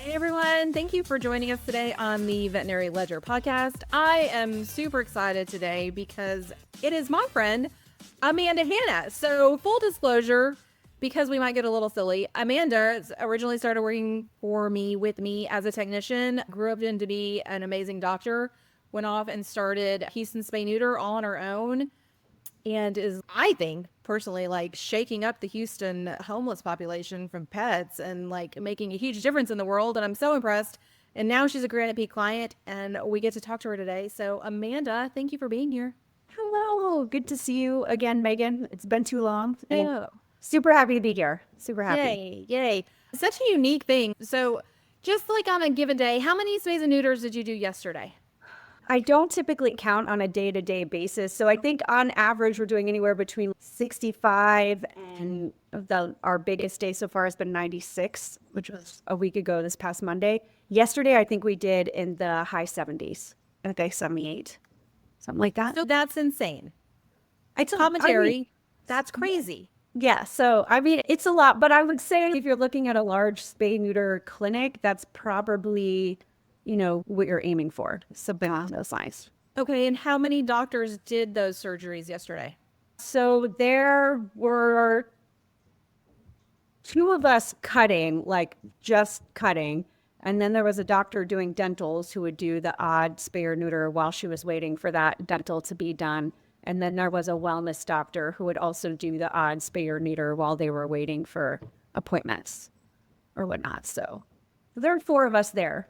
Hey everyone, thank you for joining us today on the Veterinary Ledger podcast. I am super excited today because it is my friend, Amanda Hanna. So full disclosure, because we might get a little silly, Amanda originally started working with me as a technician, grew up to be an amazing doctor, went off and started Houston Spay Neuter all on her own, and is, I think, personally, like shaking up the Houston homeless population from pets and like making a huge difference in the world. And I'm so impressed. And now she's a Granite Peak client, and we get to talk to her today. So, Amanda, thank you for being here. Hello, good to see you again, Megan. It's been too long. And Yeah. super happy to be here. Super happy. Yay, yay. Such a unique thing. So, just like on a given day, how many spays and neuters did you do yesterday? I don't typically count on a day-to-day basis. So I think on average, we're doing anywhere between 65 and our biggest day so far has been 96, which was a week ago this past Monday. Yesterday, I think we did in the high 70s. Okay, 78, something like that. So, that's insane. It's Commentary, that's crazy. Yeah, so I mean, it's a lot, but I would say if you're looking at a large spay neuter clinic, that's probably, what you're aiming for. Something along those lines. Okay, and how many doctors did those surgeries yesterday? So there were two of us cutting, like just cutting. And then there was a doctor doing dentals who would do the odd spay or neuter while she was waiting for that dental to be done. And then there was a wellness doctor who would also do the odd spay or neuter while they were waiting for appointments or whatnot. So there are four of us there.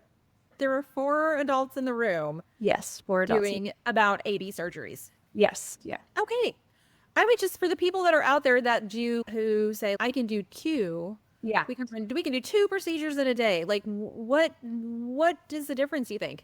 There were 4 adults in the room Yes, four adults. doing about 80 surgeries. Yes, yeah. Okay. I would just, for the people that are out there who say, I can do two, Yeah. we can do 2 procedures in a day. Like what is the difference, you think?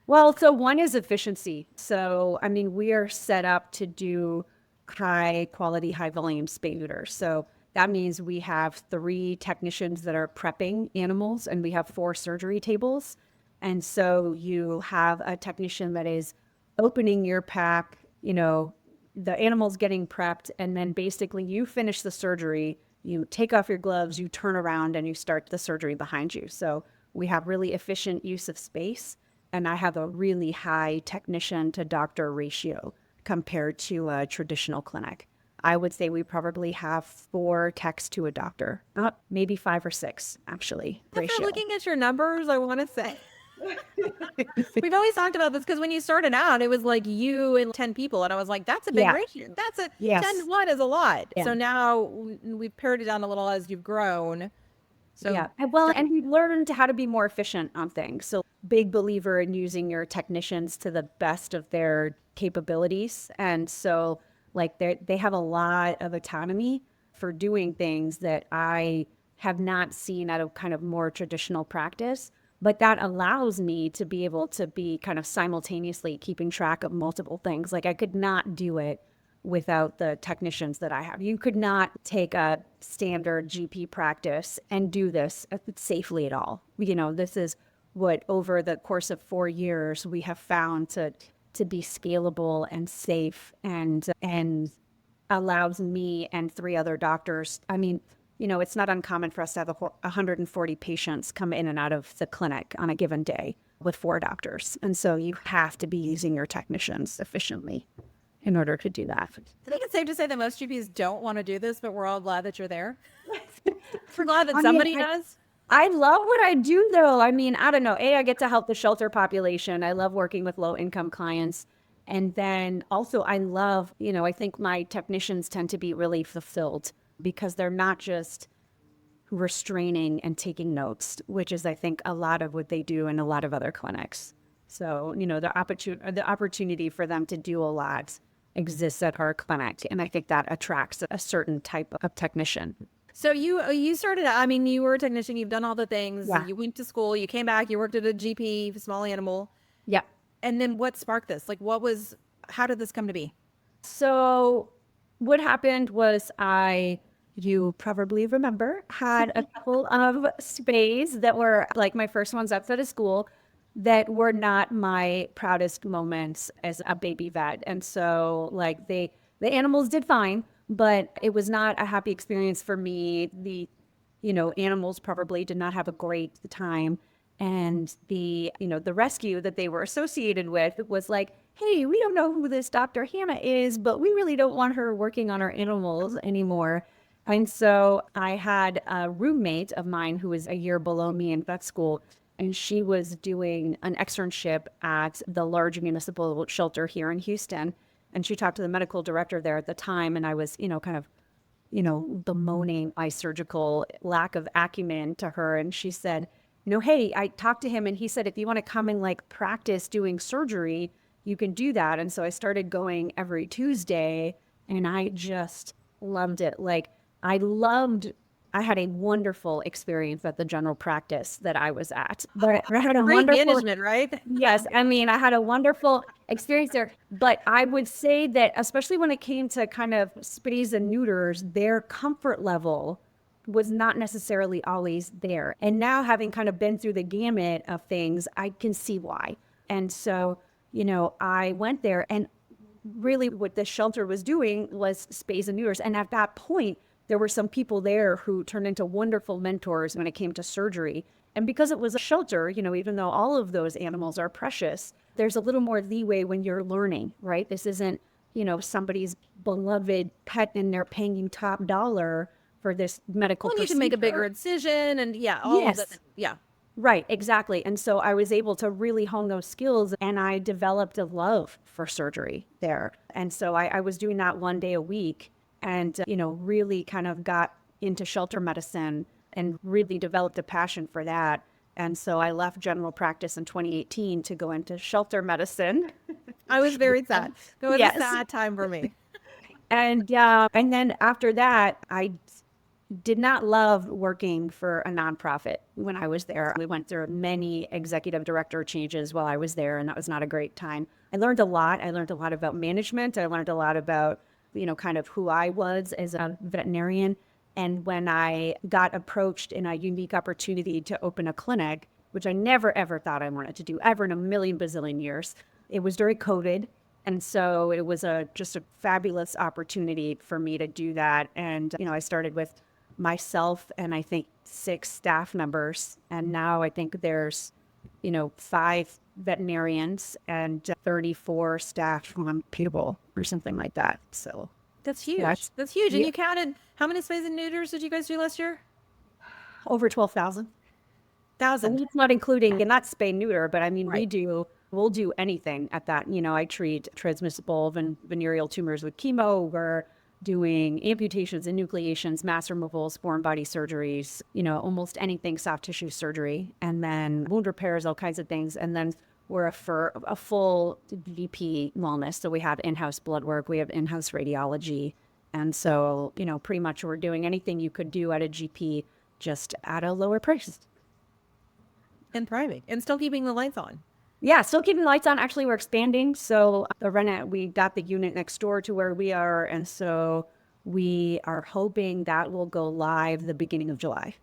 Well, so one is efficiency. So, I mean, we are set up to do high quality, high volume spay neuter. So that means we have 3 technicians that are prepping animals and we have 4 surgery tables. And so you have a technician that is opening your pack, the animal's getting prepped, and then basically you finish the surgery, you take off your gloves, you turn around and you start the surgery behind you. So we have really efficient use of space. And I have a really high technician to doctor ratio compared to a traditional clinic. I would say we probably have 4 techs to a doctor, maybe 5 or 6 actually. After Ratio. looking at your numbers, I want to say we've always talked about this because when you started out, it was like you and 10 people. And I was like, that's a big Yeah. ratio. That's a Yes. 10 to 1 is a lot. Yeah. So now we've pared it down a little as you've grown. So Yeah. Well, and we learned how to be more efficient on things. So big believer in using your technicians to the best of their capabilities. And so like they have a lot of autonomy for doing things that I have not seen out of kind of more traditional practice. But that allows me to be able to be kind of simultaneously keeping track of multiple things. Like I could not do it without the technicians that I have. You could not take a standard GP practice and do this safely at all. This is what over the course of 4 years we have found to be scalable and safe and allows me and 3 other doctors. I mean, it's not uncommon for us to have 140 patients come in and out of the clinic on a given day with 4 doctors. And so you have to be using your technicians efficiently in order to do that. I think it's safe to say that most GPs don't want to do this, but we're all glad that you're there. We're glad that I mean, somebody does. I love what I do though. I mean, I don't know. I get to help the shelter population. I love working with low income clients. And then also I love, I think my technicians tend to be really fulfilled because they're not just restraining and taking notes, which is, I think, a lot of what they do in a lot of other clinics. So, the opportunity for them to do a lot exists at our clinic. And I think that attracts a certain type of technician. So you started out, I mean, you were a technician, you've done all the things. Yeah. You went to school, you came back, you worked at a GP, small animal. Yeah. And then what sparked this? Like how did this come to be? So what happened was you probably remember, had a couple of spays that were like my first ones outside of school that were not my proudest moments as a baby vet. And so like the animals did fine, but it was not a happy experience for me. animals probably did not have a great time. And the rescue that they were associated with was like, hey, we don't know who this Dr. Hanna is, but we really don't want her working on our animals anymore. And so I had a roommate of mine who was a year below me in vet school, and she was doing an externship at the large municipal shelter here in Houston. And she talked to the medical director there at the time, and I was, kind of bemoaning my surgical lack of acumen to her. And she said, hey, I talked to him and he said, if you want to come and like practice doing surgery, you can do that. And so I started going every Tuesday and I just loved it. Like I had a wonderful experience at the general practice that I was at. But I had a Great wonderful management, right? Yes, I mean, I had a wonderful experience there, but I would say that especially when it came to kind of spays and neuters, their comfort level was not necessarily always there. And now having kind of been through the gamut of things, I can see why. And so, I went there and really what the shelter was doing was spays and neuters. And at that point, there were some people there who turned into wonderful mentors when it came to surgery. And because it was a shelter, even though all of those animals are precious, there's a little more leeway when you're learning, right? This isn't, somebody's beloved pet and they're paying you top dollar for this medical Well, you can make a bigger incision and all of that. Yeah. Right, exactly. And so I was able to really hone those skills and I developed a love for surgery there. And so I was doing that 1 day a week and, really kind of got into shelter medicine and really developed a passion for that. And so I left general practice in 2018 to go into shelter medicine. I was very sad. It was Yes. a sad time for me. And then after that, I did not love working for a nonprofit when I was there. We went through many executive director changes while I was there, and that was not a great time. I learned a lot. I learned a lot about management. I learned a lot about, kind of who I was as a veterinarian. And when I got approached in a unique opportunity to open a clinic, which I never, ever thought I wanted to do ever in a million bazillion years, it was during COVID. And so it was just a fabulous opportunity for me to do that. And, I started with myself and I think 6 staff members. And now I think there's, 5 veterinarians and 34 staff people or something like that. So That's huge. Yeah. That's huge. And Yeah. you counted how many spays and neuters did you guys do last year? over 12,000. 1,000. And it's not including, and not spay neuter, but I mean, Right. we'll do anything at that. I treat transmissible venereal tumors with chemo. We're doing amputations, enucleations, mass removals, foreign body surgeries, almost anything soft tissue surgery, and then wound repairs, all kinds of things. And then we're a full GP wellness. So we have in-house blood work, we have in-house radiology. And so, pretty much we're doing anything you could do at a GP, just at a lower price. And thriving. And still keeping the lights on. Yeah, still keeping the lights on. Actually, we're expanding. So we got the unit next door to where we are. And so we are hoping that will go live the beginning of July.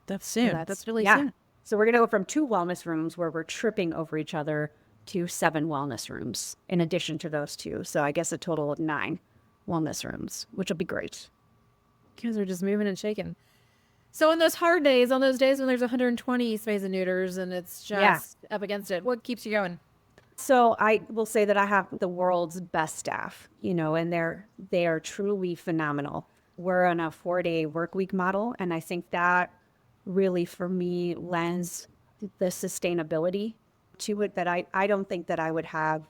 That's soon. So That's really yeah. soon. So we're going to go from 2 wellness rooms where we're tripping over each other to 7 wellness rooms in addition to those 2. So I guess a total of 9 wellness rooms, which will be great. You guys are just moving and shaking. So on those hard days, on those days when there's 120 spays and neuters and it's just up against it, what keeps you going? So I will say that I have the world's best staff, and they are truly phenomenal. We're on a 4-day work week model, and I think that really for me lends the sustainability to it that I don't think that I would have.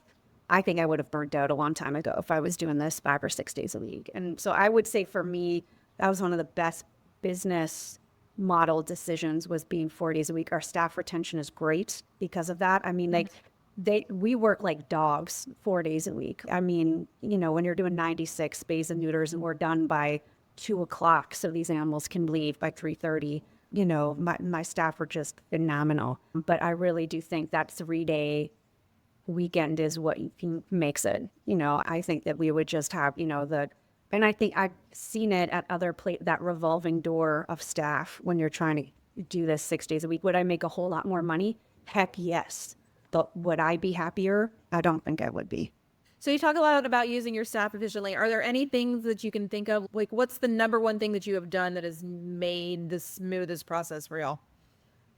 I think I would have burnt out a long time ago if I was doing this 5 or 6 days a week. And so I would say for me, that was one of the best business model decisions, was being 4 days a week. Our staff retention is great because of that. I mean, we work like dogs 4 days a week. I mean, when you're doing 96 spays and neuters and we're done by 2:00, so these animals can leave by 3:30, my staff are just phenomenal. But I really do think that 3-day weekend is what makes it. I think that we would just have, and I think I've seen it at other that revolving door of staff when you're trying to do this 6 days a week. Would I make a whole lot more money? Heck yes. But would I be happier? I don't think I would be. So you talk a lot about using your staff efficiently. Are there any things that you can think of? Like, what's the number one thing that you have done that has made the smoothest process for y'all?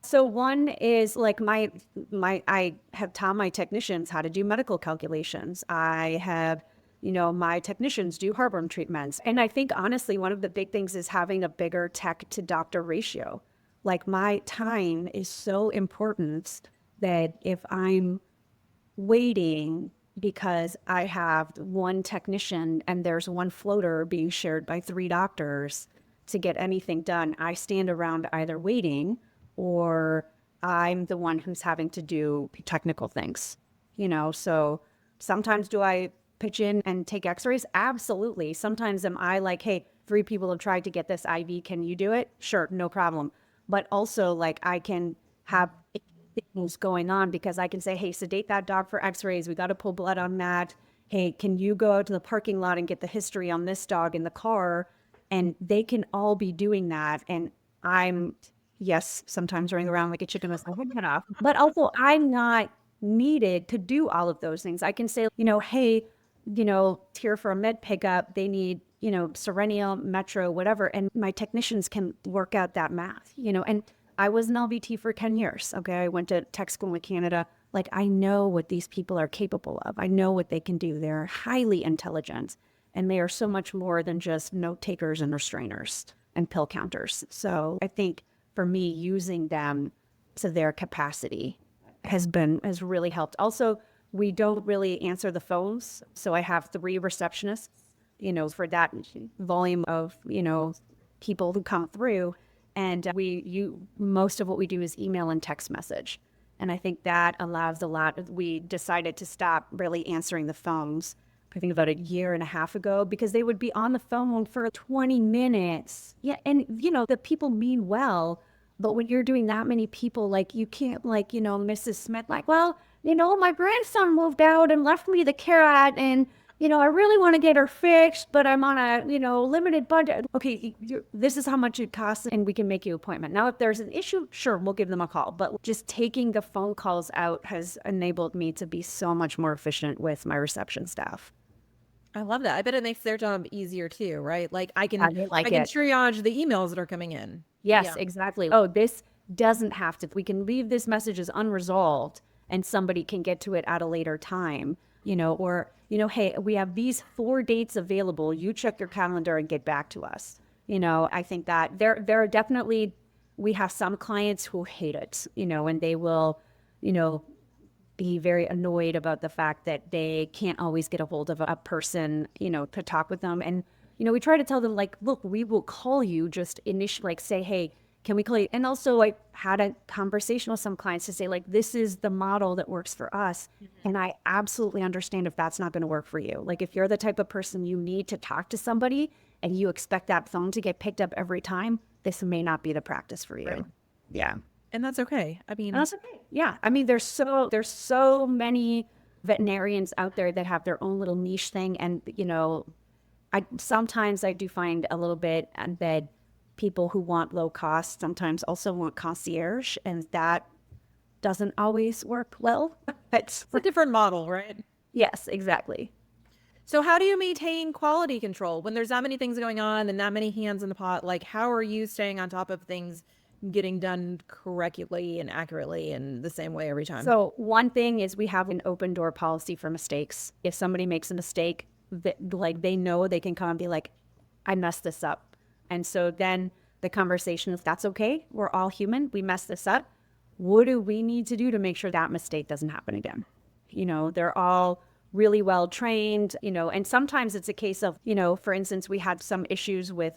So one is like I have taught my technicians how to do medical calculations. I have, my technicians do heartburn treatments. And I think honestly, one of the big things is having a bigger tech to doctor ratio. Like my time is so important that if I'm waiting because I have one technician and there's one floater being shared by three doctors to get anything done, I stand around either waiting or I'm the one who's having to do technical things, So sometimes do I pitch in and take x-rays? Absolutely. Sometimes am I like, hey, three people have tried to get this IV. Can you do it? Sure, no problem. But also like I can have things going on because I can say, hey, sedate that dog for x-rays. We got to pull blood on that. Hey, can you go out to the parking lot and get the history on this dog in the car? And they can all be doing that. And I'm, yes, sometimes running around like a chicken with my head cut off, but also I'm not needed to do all of those things. I can say, hey, here for a med pickup, they need, Serenial, Metro, whatever. And my technicians can work out that math, and I was an LVT for 10 years. Okay. I went to tech school in Canada. Like I know what these people are capable of. I know what they can do. They're highly intelligent and they are so much more than just note takers and restrainers and pill counters. So I think for me, using them to their capacity has really helped. Also, we don't really answer the phones. So I have three receptionists, for that volume of, people who come through. And most of what we do is email and text message. And I think that allows a lot. We decided to stop really answering the phones, I think about a year and a half ago, because they would be on the phone for 20 minutes. Yeah. And, the people mean well, but when you're doing that many people, like you can't Mrs. Smith, like, well, my grandson moved out and left me the cat and, I really want to get her fixed, but I'm on a, limited budget. Okay, this is how much it costs and we can make you an appointment. Now, if there's an issue, sure, we'll give them a call. But just taking the phone calls out has enabled me to be so much more efficient with my reception staff. I love that. I bet it makes their job easier too, right? Like I can They triage the emails that are coming in. Yes, Yeah. exactly. Oh, this doesn't have to. We can leave this message as unresolved and somebody can get to it at a later time, or, hey, we have these 4 dates available. You check your calendar and get back to us. I think that there are definitely, we have some clients who hate it, and they will, be very annoyed about the fact that they can't always get a hold of a person, to talk with them. And, we try to tell them like, look, we will call you, just initially like say, hey, can we call you? And also I had a conversation with some clients to say like, this is the model that works for us. Mm-hmm. And I absolutely understand if that's not going to work for you. Like if you're the type of person you need to talk to somebody and you expect that phone to get picked up every time, this may not be the practice for you. Right. Yeah. And that's okay. I mean, that's okay. Yeah. I mean, there's so many veterinarians out there that have their own little niche thing. And, sometimes I do find a little bit that people who want low cost sometimes also want concierge, and that doesn't always work well. It's a different model, right? Yes, exactly. So how do you maintain quality control when there's that many things going on and that many hands in the pot? Like, how are you staying on top of things getting done correctly and accurately in the same way every time? So one thing is we have an open door policy for mistakes. If somebody makes a mistake, they know they can come and be like, I messed this up. And so then the conversation is, that's okay. We're all human. We messed this up. What do we need to do to make sure that mistake doesn't happen again? They're all really well trained, and sometimes it's a case of, for instance, we had some issues with,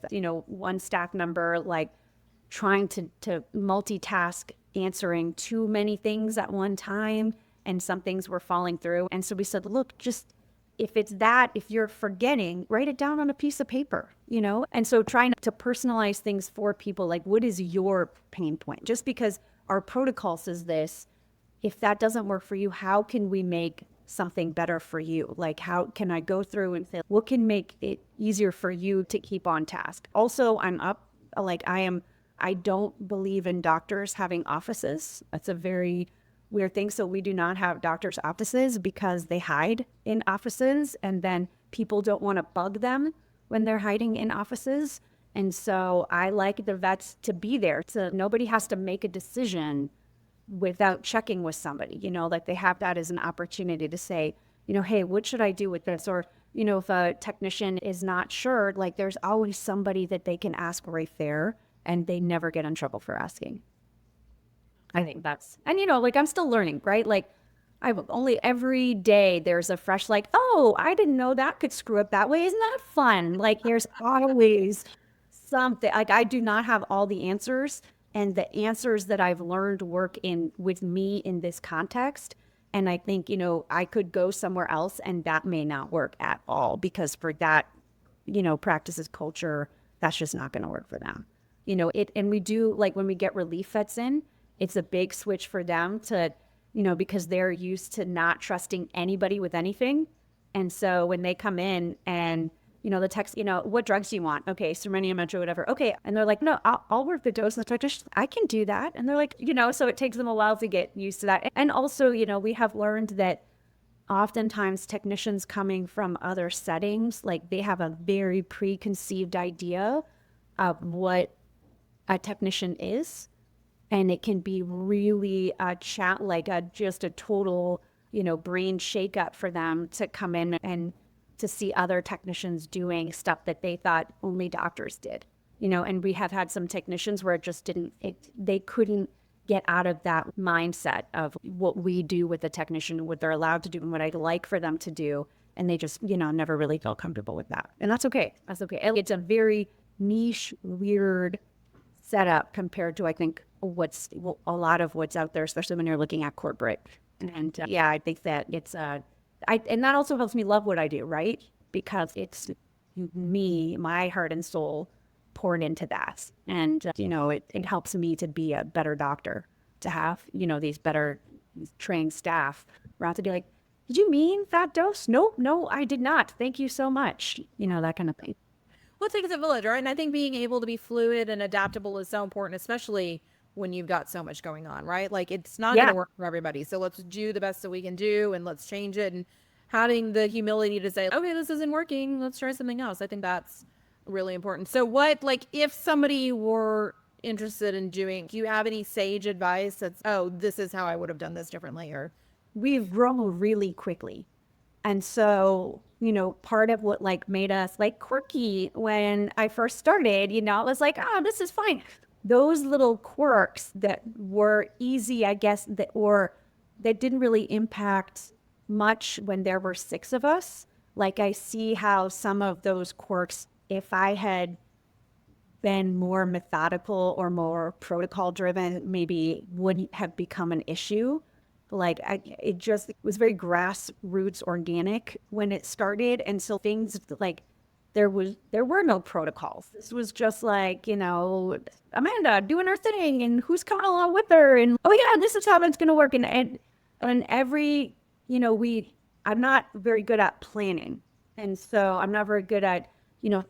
one staff member, like trying to multitask, answering too many things at one time, and some things were falling through. And so we said, look, just if you're forgetting, write it down on a piece of paper, And so trying to personalize things for people, like what is your pain point? Just because our protocol says this, if that doesn't work for you, how can we make something better for you? Like, how can I go through and say, what can make it easier for you to keep on task? Also, I don't believe in doctors having offices. That's a very weird thing. So we do not have doctors' offices because they hide in offices, and then people don't want to bug them when they're hiding in offices. And so I like the vets to be there. So nobody has to make a decision without checking with somebody, like they have that as an opportunity to say, hey, what should I do with this? Or, if a technician is not sure, like there's always somebody that they can ask right there, and they never get in trouble for asking. I think that's, and like I'm still learning, right? Like I've only every day there's a fresh, like, oh, I didn't know that could screw up that way. Isn't that fun? Like there's always something. Like I do not have all the answers, and the answers that I've learned work in with me in this context. And I think, I could go somewhere else and that may not work at all, because for that, practices culture, that's just not going to work for them. And we do, like when we get relief vets in, it's a big switch for them to, because they're used to not trusting anybody with anything. And so when they come in and, the text, what drugs do you want? Okay, Sermenia, Metro, whatever. Okay. And they're like, no, I'll work the dose. And the doctor, I can do that. And they're like, so it takes them a while to get used to that. And also, we have learned that oftentimes technicians coming from other settings, like they have a very preconceived idea of what a technician is. And it can be really just a total, brain shakeup for them to come in and to see other technicians doing stuff that they thought only doctors did, and we have had some technicians where it just they couldn't get out of that mindset of what we do with the technician, what they're allowed to do and what I'd like for them to do. And they just, never really felt comfortable with that. And that's okay. That's okay. It's a very niche, weird setup compared to, I think, a lot of what's out there, especially when you're looking at corporate. And I think that it's and that also helps me love what I do, right? Because it's me, my heart and soul poured into that. And, it helps me to be a better doctor, to have, these better trained staff rather to be like, did you mean that dose? No, I did not. Thank you so much. That kind of thing. Well, it takes a village, right? And I think being able to be fluid and adaptable is so important, especially when you've got so much going on, right? Like it's not going to work for everybody. So let's do the best that we can do and let's change it. And having the humility to say, okay, this isn't working, let's try something else. I think that's really important. So if somebody were interested in do you have any sage advice that's, oh, this is how I would have done this differently? Or we've grown really quickly. And so, part of what made us quirky when I first started, it was like, oh, this is fine. Those little quirks that were easy, I guess, that didn't really impact much when there were 6 of us. I see how some of those quirks, if I had been more methodical or more protocol driven, maybe wouldn't have become an issue. It was very grassroots organic when it started. And so things there were no protocols. This was just Amanda doing her thing and who's coming along with her. And, oh yeah, this is how it's going to work. And every, I'm not very good at planning. And so I'm not very good at,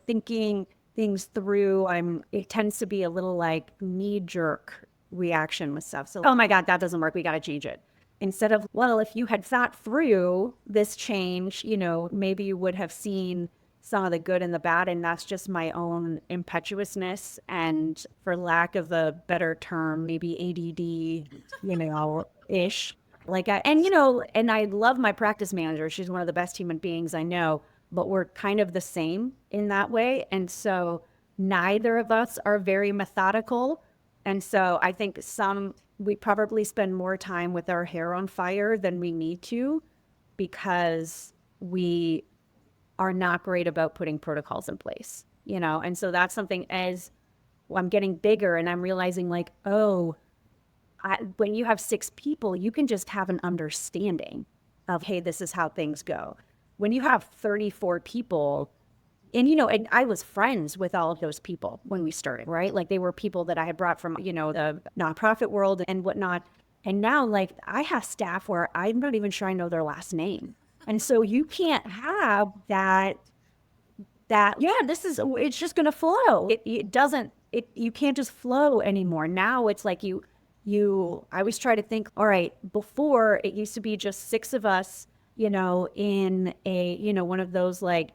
thinking things through. It tends to be a little knee jerk reaction with stuff. So, oh my God, that doesn't work. We got to change it. Instead of, well, if you had thought through this change, maybe you would have seen some of the good and the bad. And that's just my own impetuousness. And for lack of a better term, maybe ADD, ish. And I love my practice manager. She's one of the best human beings I know, but we're kind of the same in that way. And so neither of us are very methodical. And so I think we probably spend more time with our hair on fire than we need to, because we are not great about putting protocols in place, And so that's something, as I'm getting bigger and I'm realizing when you have 6 people, you can just have an understanding of, hey, this is how things go. When you have 34 people, and I was friends with all of those people when we started, right? They were people that I had brought from, the nonprofit world and whatnot. And now, I have staff where I'm not even sure I know their last name. And so you can't have that, it's just going to flow. You can't just flow anymore. Now it's I always try to think, all right, before it used to be just six of us, in a, one of those like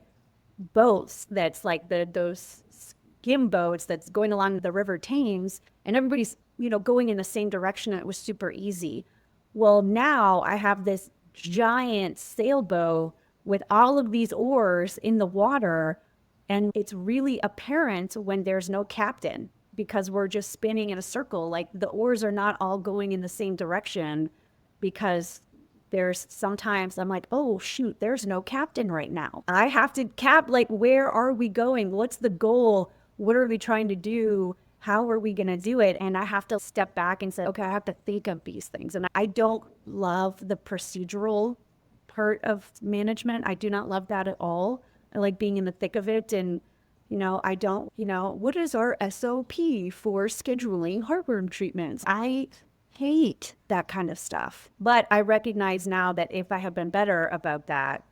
boats that's like those skim boats that's going along the River Thames, and everybody's, going in the same direction, and it was super easy. Well, now I have this giant sailboat with all of these oars in the water, and it's really apparent when there's no captain because we're just spinning in a circle. Like the oars are not all going in the same direction because there's sometimes I'm like, oh shoot, there's no captain right now. I have to like, where are we going? What's the goal? What are we trying to do? How are we going to do it? And I have to step back and say, okay, I have to think of these things. And I don't love the procedural part of management. I do not love that at all. I like being in the thick of it. And, I don't, what is our SOP for scheduling heartburn treatments? I hate that kind of stuff. But I recognize now that if I had been better about that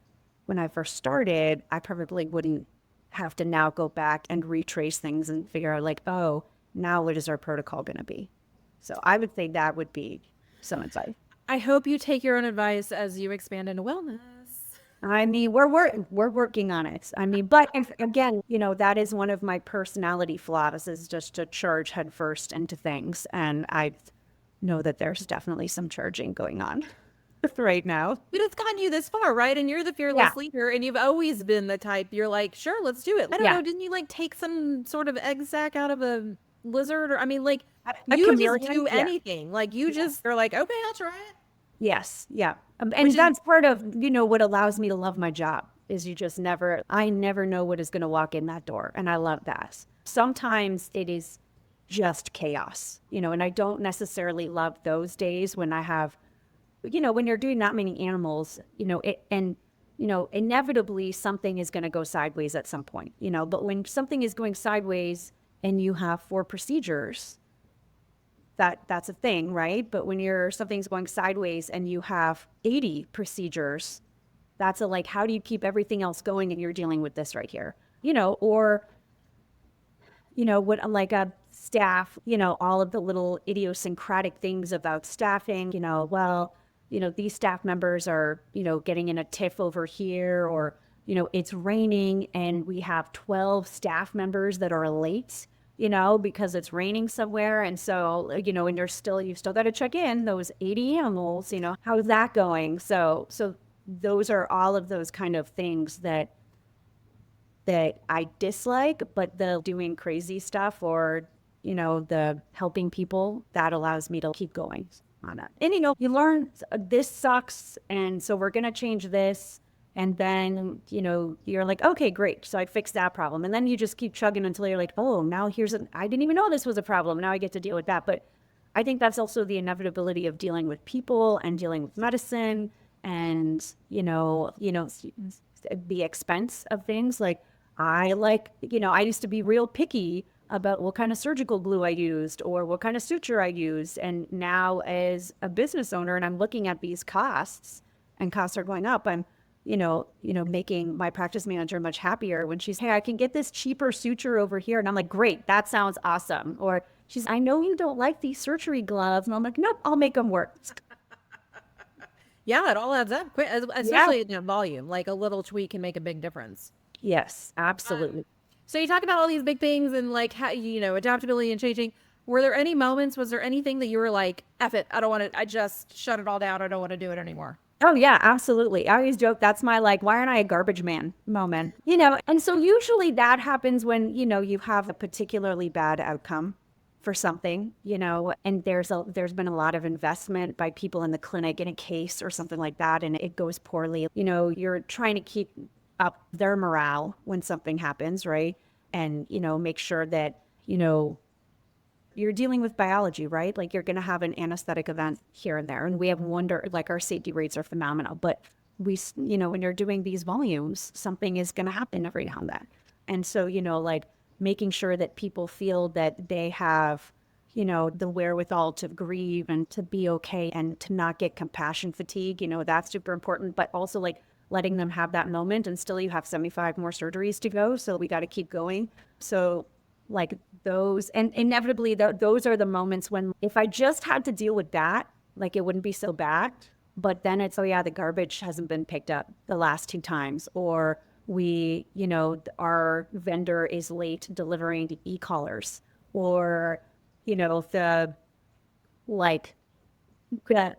when I first started, I probably wouldn't have to now go back and retrace things and figure out like, oh, now what is our protocol going to be? So I would say that would be some advice. I hope you take your own advice as you expand into wellness. I mean, we're working on it. I mean, but again, that is one of my personality flaws is just to charge headfirst into things. And I know that there's definitely some charging going on right now. But it's gotten you this far, right? And you're the fearless leader, and you've always been the type you're like, sure, let's do it. I don't know, didn't you like take some sort of egg sac out of a lizard? Or I mean, like you just do anything. Like you're like, okay, I'll try it. Yes. Yeah. And that's part of, what allows me to love my job is I never know what is going to walk in that door. And I love that. Sometimes it is just chaos, and I don't necessarily love those days when I have, when you're doing that many animals, inevitably something is going to go sideways at some point, but when something is going sideways and you have 4 procedures, that's a thing, right? But when something's going sideways and you have 80 procedures, that's like, how do you keep everything else going and you're dealing with this right here, or what like a staff, all of the little idiosyncratic things about staffing, these staff members are, getting in a tiff over here, or, it's raining and we have 12 staff members that are late, because it's raining somewhere. And so, and you've still got to check in those 80 animals, how's that going? So those are all of those kind of things that I dislike, but the doing crazy stuff or, the helping people, that allows me to keep going on it. And, you learn this sucks. And so we're going to change this. And then, you're like, okay, great. So I fixed that problem. And then you just keep chugging until you're like, oh, now I didn't even know this was a problem. Now I get to deal with that. But I think that's also the inevitability of dealing with people and dealing with medicine and, the expense of things. Like I used to be real picky about what kind of surgical glue I used or what kind of suture I used. And now as a business owner and I'm looking at these costs and costs are going up, I'm, making my practice manager much happier when she's, hey, I can get this cheaper suture over here. And I'm like, great, that sounds awesome. Or she's, I know you don't like these surgery gloves. And I'm like, nope, I'll make them work. Yeah, it all adds up, especially in volume. Like a little tweak can make a big difference. Yes, absolutely. So you talk about all these big things and like how, adaptability and changing. Was there anything that you were like, F it, I just shut it all down. I don't want to do it anymore? Oh yeah, absolutely. I always joke that's my like, why aren't I a garbage man moment? And so usually that happens when, you have a particularly bad outcome for something, and there's been a lot of investment by people in the clinic in a case or something like that, and it goes poorly. You're trying to keep up their morale when something happens, right? And, make sure that, you're dealing with biology, right? Like you're going to have an anesthetic event here and there. And we have like our safety rates are phenomenal, but when you're doing these volumes, something is going to happen every now and then. And so, like making sure that people feel that they have, the wherewithal to grieve and to be okay and to not get compassion fatigue, that's super important, but also like letting them have that moment and still you have 75 more surgeries to go. So we got to keep going. So like those, and inevitably those are the moments when if I just had to deal with that, like it wouldn't be so bad. But then it's, oh yeah, the garbage hasn't been picked up the last 2 times, or we, our vendor is late delivering the e-collars, or, the like the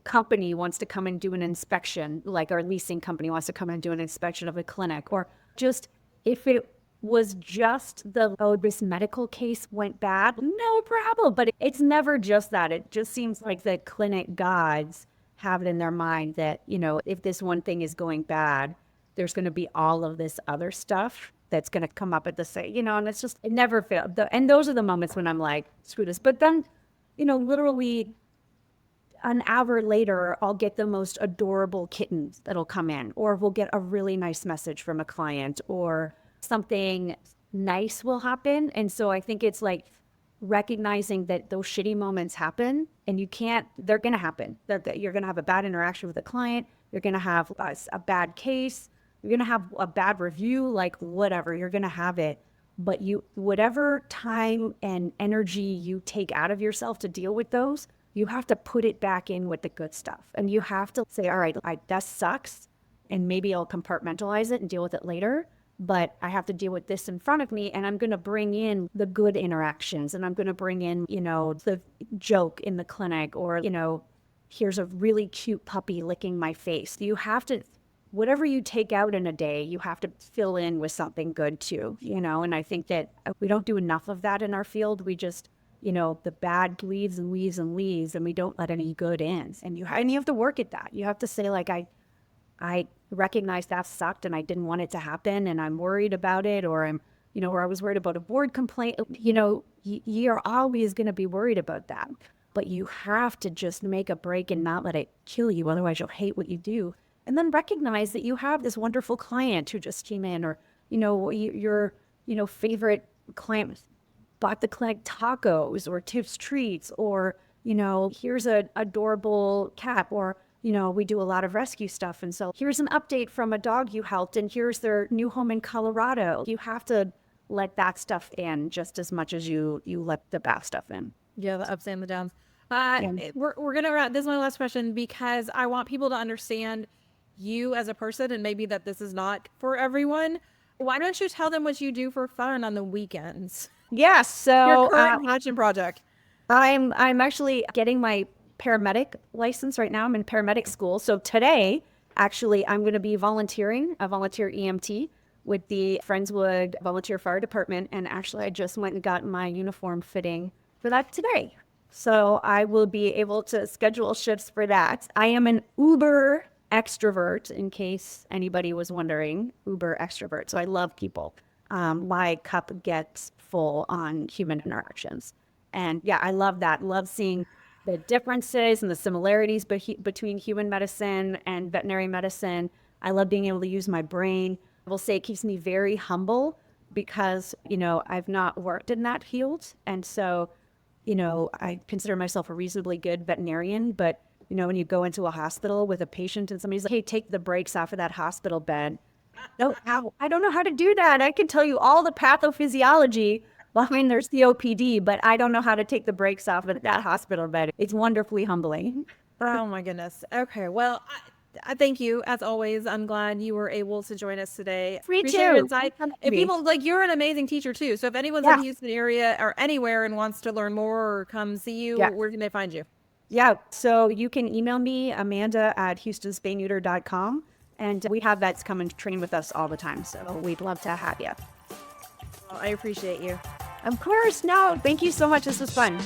company wants to come and do an inspection, like our leasing company wants to come and do an inspection of a clinic, or just if it was just this medical case went bad, no problem. But it's never just that. It just seems like the clinic gods have it in their mind that, if this one thing is going bad, there's going to be all of this other stuff that's going to come up at the same, and it's just, it never failed. And those are the moments when I'm like, screw this. But then, literally an hour later, I'll get the most adorable kittens that'll come in, or we'll get a really nice message from a client, or something nice will happen. And so I think it's like recognizing that those shitty moments happen, and they're going to happen. That you're going to have a bad interaction with a client. You're going to have a bad case. You're going to have a bad review, like whatever, you're going to have it. But whatever time and energy you take out of yourself to deal with those, you have to put it back in with the good stuff. And you have to say, all right, that sucks. And maybe I'll compartmentalize it and deal with it later. But I have to deal with this in front of me. And I'm going to bring in the good interactions. And I'm going to bring in, the joke in the clinic, or, here's a really cute puppy licking my face. You have to, whatever you take out in a day, you have to fill in with something good too, And I think that we don't do enough of that in our field. We just, the bad leaves and leaves and leaves, and we don't let any good in. And you have to work at that. You have to say, like, I recognize that sucked and I didn't want it to happen, and I'm worried about it, or or I was worried about a board complaint. You're always going to be worried about that, but you have to just make a break and not let it kill you. Otherwise you'll hate what you do. And then recognize that you have this wonderful client who just came in, or, your, favorite client bought the clinic tacos or tips treats, or, here's an adorable cat, or, we do a lot of rescue stuff. And so here's an update from a dog you helped, and here's their new home in Colorado. You have to let that stuff in just as much as you let the bad stuff in. Yeah, the ups and the downs. We're going to wrap. This is my last question, because I want people to understand you as a person, and maybe that this is not for everyone. Why don't you tell them what you do for fun on the weekends? Yeah, so your current passion project. I'm actually getting my paramedic license right now. I'm in paramedic school. So today, actually, I'm going to be volunteering, a volunteer EMT with the Friendswood Volunteer Fire Department. And actually, I just went and got my uniform fitting for that today. So I will be able to schedule shifts for that. I am an Uber extrovert, in case anybody was wondering, Uber extrovert. So I love people. My cup gets full on human interactions. And yeah, I love that. Love seeing the differences and the similarities between human medicine and veterinary medicine. I love being able to use my brain. I will say it keeps me very humble, because, I've not worked in that field. And so, I consider myself a reasonably good veterinarian, but, when you go into a hospital with a patient and somebody's like, hey, take the brakes off of that hospital bed. No, I don't know how to do that. I can tell you all the pathophysiology behind their COPD, but I don't know how to take the brakes off of that hospital bed. It's wonderfully humbling. Oh my goodness. Okay. Well, I thank you as always. I'm glad you were able to join us today. Appreciate your insight. If people you're an amazing teacher too. So if anyone's in the Houston area or anywhere and wants to learn more or come see you, where can they find you? Yeah. So you can email me, amanda@houstonspayneuters.com. And we have vets come and train with us all the time. So we'd love to have you. Well, I appreciate you. Of course. No, thank you so much. This was fun.